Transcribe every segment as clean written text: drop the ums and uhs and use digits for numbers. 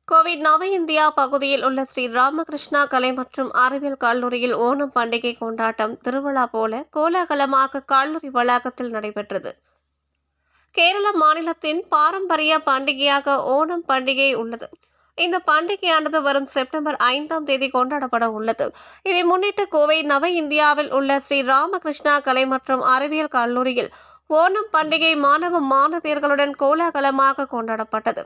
கோவை நவ இந்தியா பகுதியில் உள்ள ஸ்ரீ ராமகிருஷ்ணா கலை மற்றும் அறிவியல் கல்லூரியில் ஓணம் பண்டிகை கொண்டாட்டம் திருவிழா போல கோலாகலமாக கல்லூரி வளாகத்தில் நடைபெற்றது. கேரள மாநிலத்தின் பாரம்பரிய பண்டிகையாக ஓணம் பண்டிகை உள்ளது. இந்த பண்டிகையானது வரும் செப்டம்பர் 5ஆம் தேதி கொண்டாடப்பட உள்ளது. இதை முன்னிட்டு கோவை நவ இந்தியாவில் உள்ள ஸ்ரீ ராமகிருஷ்ணா கலை மற்றும் அறிவியல் கல்லூரியில் ஓணம் பண்டிகை மாணவ மாணவியர்களுடன் கோலாகலமாக கொண்டாடப்பட்டது.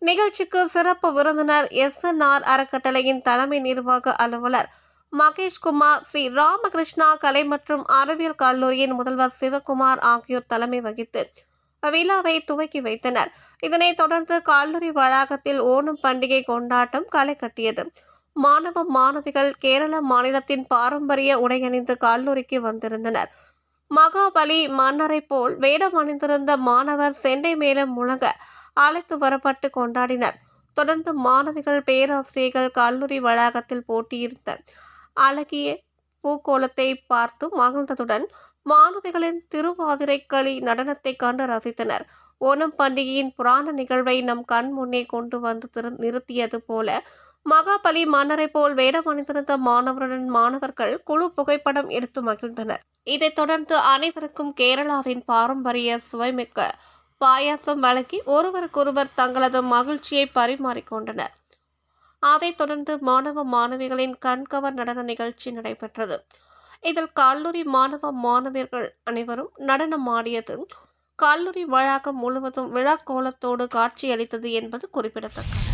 நிகழ்ச்சிக்கு சிறப்பு விருந்தினர் SNR அறக்கட்டளையின் தலைமை நிர்வாக அலுவலர் மகேஷ்குமார், ஸ்ரீ ராமகிருஷ்ணா கலை மற்றும் அறிவியல் கல்லூரியின் முதல்வர் சிவகுமார் ஆகியோர் தலைமை வகித்து விழாவை துவக்கி வைத்தனர். இதனைத் தொடர்ந்து கல்லூரி வளாகத்தில் ஓணம் பண்டிகை கொண்டாட்டம் களை கட்டியது. மாணவ மாணவிகள் கேரள மாநிலத்தின் பாரம்பரிய உடையணிந்து கல்லூரிக்கு வந்திருந்தனர். மகாபலி மன்னரை போல் வேடம் அணிந்திருந்த மாணவர் செண்டை மேளம் முழங்க அழைத்து வரப்பட்டு கொண்டாடினர். தொடர்ந்து மாணவிகள், பேராசிரியர்கள் கல்லூரி வளாகத்தில் போட்டியிருந்த அழகிய பூக்கோளத்தை பார்த்து மகிழ்ந்ததுடன் மாணவிகளின் திருவாதிரை களி நடனத்தை கண்டு ரசித்தனர். ஓணம் பண்டிகையின் புராண நிகழ்வை நம் கண் முன்னே கொண்டு வந்து நிறுத்தியது போல மகாபலி மன்னரை போல் வேடம் அணிந்திருந்த மாணவருடன் மாணவர்கள் குழு புகைப்படம் எடுத்து மகிழ்ந்தனர். இதைத் தொடர்ந்து அனைவருக்கும் கேரளாவின் பாரம்பரிய சுவைமிக்க பாயாசம் வழங்கி ஒருவருக்கொருவர் தங்களது மகிழ்ச்சியை பரிமாறிக்கொண்டனர். அதைத் தொடர்ந்து மாணவ மாணவிகளின் கண்கவர் நடன நிகழ்ச்சி நடைபெற்றது. இதில் கல்லூரி மாணவ மாணவியர்கள் அனைவரும் நடனம் ஆடியது கல்லூரி வளாகம் முழுவதும் விழா கோலத்தோடு காட்சியளித்தது என்பது குறிப்பிடத்தக்கது.